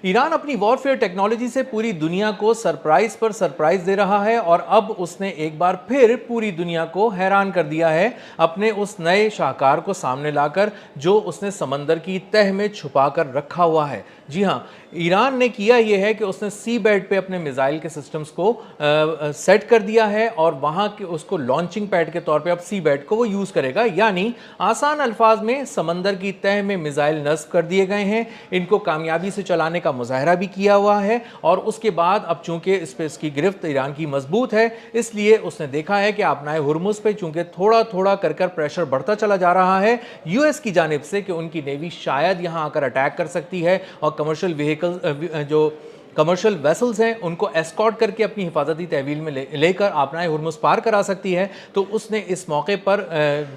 Iran अपनी warfare technology से पूरी दुनिया को सरप्राइज पर सरप्राइज दे रहा है और अब उसने एक बार फिर पूरी दुनिया को हैरान कर दिया है अपने उस नए शाहकार को सामने लाकर जो उसने समंदर की तह में छुपा कर रखा हुआ है। जी हाँ, ईरान ने किया यह है कि उसने सी बेड पे अपने मिसाइल के सिस्टम्स को सेट कर दिया है और वहां के उसको लॉन्चिंग पैड के तौर पे अब सी बेड को वो यूज़ करेगा। यानी आसान अल्फाज में समंदर की तह में मिसाइल नस्ब कर दिए गए हैं, इनको कामयाबी से चलाने का मुजाहरा भी किया हुआ है और उसके बाद अब चूंकि इस पे इसकी गिरफ्त ईरान की मजबूत है, इसलिए उसने देखा है कि आपनाए हुर्मुज़ पे चूंकि थोड़ा थोड़ा कर कर प्रेशर बढ़ता चला जा रहा है यूएस की जानिब से कि उनकी नेवी शायद यहां आकर अटैक कर सकती है और कमर्शियल व्हीकल जो कमर्शियल वेसल्स हैं उनको एस्कॉर्ट करके अपनी हिफाजती तहवील में लेकर आपनाए हुर्मुज़ पार करा सकती है। तो उसने इस मौके पर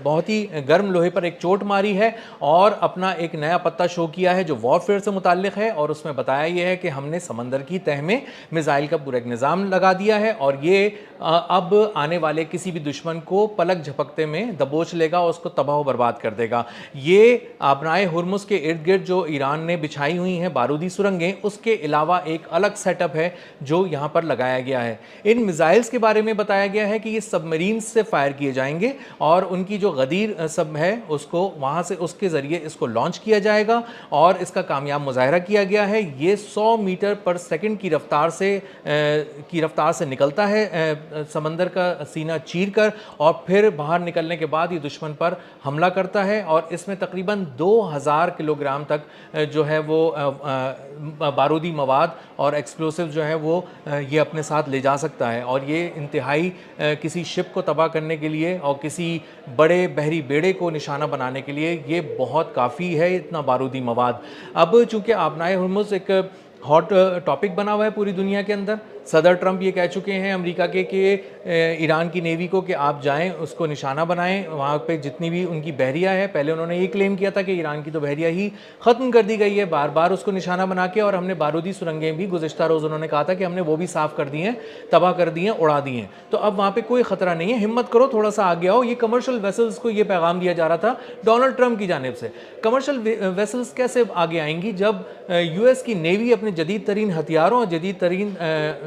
बहुत ही गर्म लोहे पर एक चोट मारी है और अपना एक नया पत्ता शो किया है जो वॉरफेयर से मुताल्लिक है और उसमें बताया यह है कि हमने समंदर की तह में मिसाइल का पूरा एक निज़ाम लगा दिया है और ये अब आने वाले किसी भी दुश्मन को पलक झपकते में दबोच लेगा और उसको तबाह व बर्बाद कर देगा। ये आपनाए हुर्मुज़ के इर्द गिर्द जो ईरान ने बिछाई हुई हैं बारूदी सुरंगें, उसके अलावा एक अलग सेटअप है जो यहां पर लगाया गया है। इन मिसाइल्स के बारे में बताया गया है कि ये सबमरीन से फायर किए जाएंगे और उनकी जो गदीर सब है उसको वहां से उसके जरिए इसको लॉन्च किया जाएगा और इसका कामयाब मुजाहरा किया गया है। ये 100 मीटर पर सेकंड की रफ्तार से निकलता है समंदर का सीना चीर कर और फिर बाहर निकलने के बाद ये दुश्मन पर हमला करता है और इसमें तकरीबन 2000 किलोग्राम तक जो है वो बारूदी मवाद और एक्सप्लोसिव जो है वो ये अपने साथ ले जा सकता है और ये इंतहाई किसी शिप को तबाह करने के लिए और किसी बड़े बहरी बेड़े को निशाना बनाने के लिए ये बहुत काफ़ी है इतना बारूदी मवाद। अब चूँकि आपनाए हुर्मुज़ एक हॉट टॉपिक बना हुआ है पूरी दुनिया के अंदर, सदर ट्रंप ये कह चुके हैं अमेरिका के कि ईरान की नेवी को कि आप जाएं उसको निशाना बनाएं, वहाँ पे जितनी भी उनकी बहरिया है, पहले उन्होंने ये क्लेम किया था कि ईरान की तो बहरिया ही ख़त्म कर दी गई है बार बार उसको निशाना बना के, और हमने बारूदी सुरंगें भी गुज़िश्ता रोज़ उन्होंने कहा था कि हमने वो भी साफ़ कर दी हैं, तबाह कर दी हैं, उड़ा दी हैं। तो अब वहाँ पर कोई ख़तरा नहीं है, हिम्मत करो थोड़ा सा आगे आओ। ये कमर्शियल वेसल्स को ये पैगाम दिया जा रहा था डोनाल्ड ट्रंप की जानिब से। कमर्शियल वेसल्स कैसे आगे आएंगी जब यूएस की नेवी अपने जदीद तरीन हथियारों और जदीद तरीन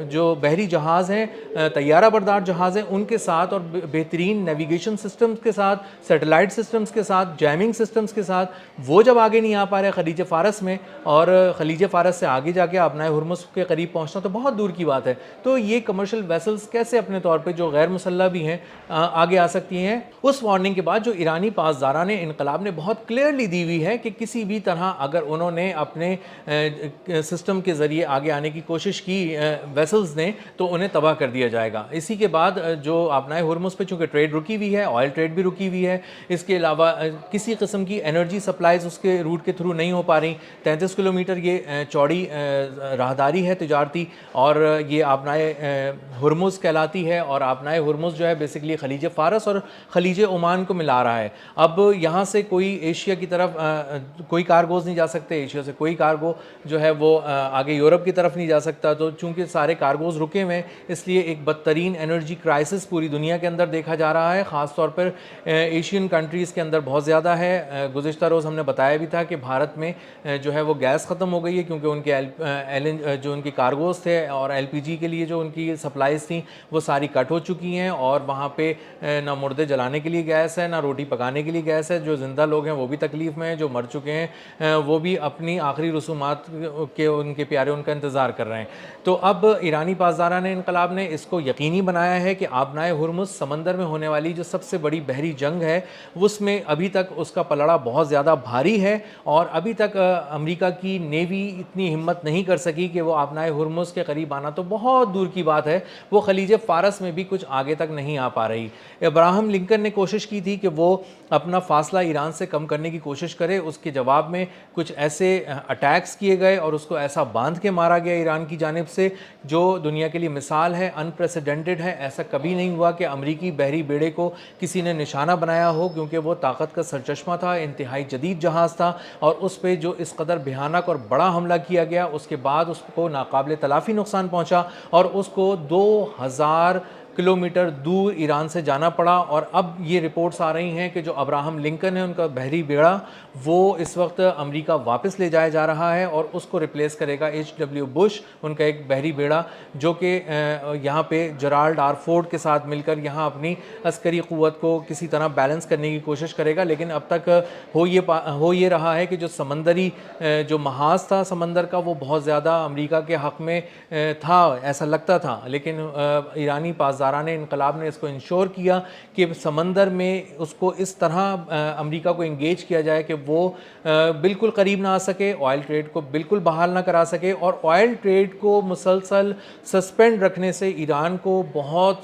जो बहरी जहाज़ हैं, तैयारा बरदार जहाज़ हैं, उनके साथ और बेहतरीन नेविगेशन सिस्टम्स के साथ, सैटेलाइट सिस्टम्स के साथ, जैमिंग सिस्टम्स के साथ, वो जब आगे नहीं आ पा रहे खलीज फ़ारस में और खलीज फ़ारस से आगे जाके आपनाए हुर्मुज़ के करीब पहुँचना तो बहुत दूर की बात है। तो ये कमर्शियल वेसल्स कैसे अपने तौर पर जो गैर मुसल्लह भी हैं आगे आ सकती हैं। उस वार्निंग के बाद जो ईरानी पासदारा ने इनकलाब ने बहुत क्लियरली दी हुई है कि किसी भी तरह अगर उन्होंने अपने सिस्टम के ज़रिए आगे आने की कोशिश की वेसल्स ने तो उन्हें तबाह कर दिया जाएगा। इसी के बाद जो आपनाए हुर्मुज़ पे चूँकि ट्रेड रुकी हुई है, ऑयल ट्रेड भी रुकी हुई है, इसके अलावा किसी किस्म की एनर्जी सप्लाईज उसके रूट के थ्रू नहीं हो पा रही। 33 किलोमीटर ये चौड़ी राहदारी है तिजारती और ये आपनाए हुर्मुज़ कहलाती है और आपनाए हुर्मुज़ जो है बेसिकली खलीज फ़ारस और खलीज ओमान को मिला रहा है। अब यहाँ से कोई एशिया की तरफ कोई कार्गोज़ नहीं जा सकते, एशिया से कोई कार्गो जो है वो आगे यूरोप की तरफ नहीं जा सकता। तो चूंकि सारे कार्गोज़ रुके हुए हैं इसलिए एक बदतरीन एनर्जी क्राइसिस पूरी दुनिया के अंदर देखा जा रहा है, ख़ास तौर पर एशियन कंट्रीज़ के अंदर बहुत ज़्यादा है। गुज़िश्ता रोज़ हमने बताया भी था कि भारत में जो है वो गैस ख़त्म हो गई है क्योंकि उनके जो उनके कार्गोज़ थे और LPG के लिए जो उनकी सप्लाईज़ थी वो सारी कट हो चुकी हैं और वहाँ पे ना मुर्दे जलाने के लिए गैस है, ना रोटी पकाने के लिए गैस है। जो ज़िंदा लोग हैं वो भी तकलीफ़ में हैं, जो मर चुके हैं वो भी अपनी आखिरी रसूमात के उनके प्यारे उनका इंतज़ार कर रहे हैं। तो अब ईरानी पासदारा ने इनकलाब ने इसको यकीनी बनाया है कि आपनाए हुर्मुज़ समंदर में होने वाली जो सबसे बड़ी बहरी जंग है उसमें अभी तक उसका पलड़ा बहुत ज़्यादा भारी है और अभी तक अमेरिका की नेवी इतनी हिम्मत नहीं कर सकी कि वो आपनाए हुर्मुज़ के करीब आना तो बहुत दूर की बात है, वो खलीज फ़ारस में भी कुछ आगे तक नहीं आ पा रही। अब्राहम लिंकन ने कोशिश की थी कि वो अपना फासला ईरान से कम करने की कोशिश करे, उसके जवाब में कुछ ऐसे अटैक्स किए गए और उसको ऐसा बांध के मारा गया ईरान की जानिब से जो दुनिया के लिए मिसाल है, अनप्रेसिडेंटेड है। ऐसा कभी नहीं हुआ कि अमरीकी बहरी बेड़े को किसी ने निशाना बनाया हो क्योंकि वो ताकत का सरचश्मा था, इंतहाई जदीद जहाज़ था और उस पर जो इस कदर भयानक और बड़ा हमला किया गया उसके बाद उसको नाकाबिल तलाफ़ी नुकसान पहुँचा और उसको 2000 किलोमीटर दूर ईरान से जाना पड़ा। और अब ये रिपोर्ट्स आ रही हैं कि जो अब्राहम लिंकन है उनका बहरी बेड़ा वो इस वक्त अमेरिका वापस ले जाया जा रहा है और उसको रिप्लेस करेगा HW बुश, उनका एक बहरी बेड़ा, जो कि यहाँ पे जराल्ड आर फोर्ड के साथ मिलकर यहाँ अपनी अस्करी क़ुव्वत को किसी तरह बैलेंस करने की कोशिश करेगा। लेकिन अब तक हो ये रहा है कि जो समंदरी जो महाज था समंदर का, वो बहुत ज़्यादा अमेरिका के हक़ में था, ऐसा लगता था। लेकिन ईरानी पासदारान इनकलाब ने इसको इंश्योर किया कि समंदर में उसको इस तरह अमेरिका को इंगेज किया जाए कि वो बिल्कुल करीब ना आ सके, ऑयल ट्रेड को बिल्कुल बहाल ना करा सके। और ऑयल ट्रेड को मुसलसल सस्पेंड रखने से ईरान को बहुत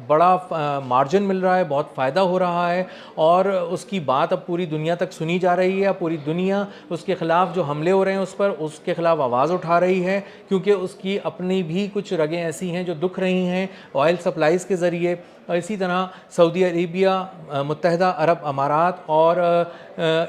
बड़ा मार्जिन मिल रहा है, बहुत फ़ायदा हो रहा है और उसकी बात अब पूरी दुनिया तक सुनी जा रही है। पूरी दुनिया उसके ख़िलाफ़ जो हमले हो रहे हैं उस पर, उसके ख़िलाफ़ आवाज़ उठा रही है, क्योंकि उसकी अपनी भी कुछ रगें ऐसी हैं जो दुख रही हैं ऑयल सप्लाईज़ के ज़रिए। इसी तरह सऊदी अरेबिया, मुत्तहिदा अरब अमारात और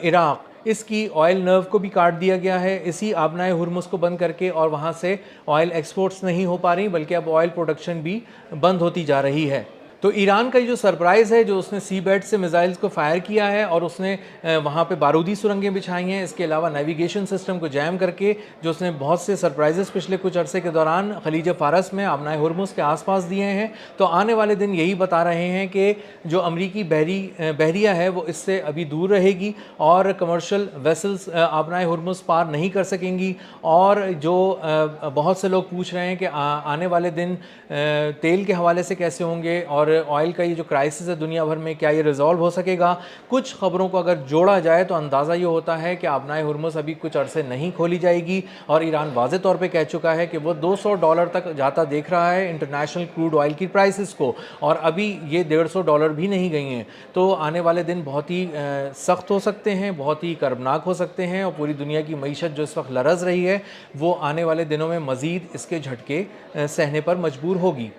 इराक़, इसकी ऑयल नर्व को भी काट दिया गया है इसी आबनाए हुर्मुज़ को बंद करके, और वहाँ से ऑयल एक्सपोर्ट्स नहीं हो पा रही, बल्कि अब ऑयल प्रोडक्शन भी बंद होती जा रही है। तो ईरान का जो सरप्राइज़ है, जो उसने सी बेड से मिसाइल्स को फायर किया है और उसने वहाँ पे बारूदी सुरंगें बिछाई हैं, इसके अलावा नेविगेशन सिस्टम को जैम करके जो उसने बहुत से सरप्राइजेस पिछले कुछ अरसे के दौरान खलीज फ़ारस में आबनाए हुर्मुज़ के आसपास दिए हैं। तो आने वाले दिन यही बता रहे हैं कि जो अमरीकी बहरिया है वो इससे अभी दूर रहेगी और कमर्शियल वेसल्स आबनाए हुर्मुज़ पार नहीं कर सकेंगी। और जो बहुत से लोग पूछ रहे हैं कि आने वाले दिन तेल के हवाले से कैसे होंगे और ऑयल का ये जो क्राइसिस है दुनिया भर में, क्या ये रिजॉल्व हो सकेगा। कुछ खबरों को अगर जोड़ा जाए तो अंदाज़ा ये होता है कि आबनाए हुर्मुज़ अभी कुछ अरसे नहीं खोली जाएगी और ईरान वाज़े तौर पे कह चुका है कि वो $200 तक जाता देख रहा है इंटरनेशनल क्रूड ऑयल की प्राइसेस को, और अभी ये $150 भी नहीं गई हैं। तो आने वाले दिन बहुत ही सख्त हो सकते हैं, बहुत ही कर्बनाक हो सकते हैं और पूरी दुनिया की मईशत जो इस वक्त लरज़ रही है वो आने वाले दिनों में मज़ीद इसके झटके सहने पर मजबूर होगी।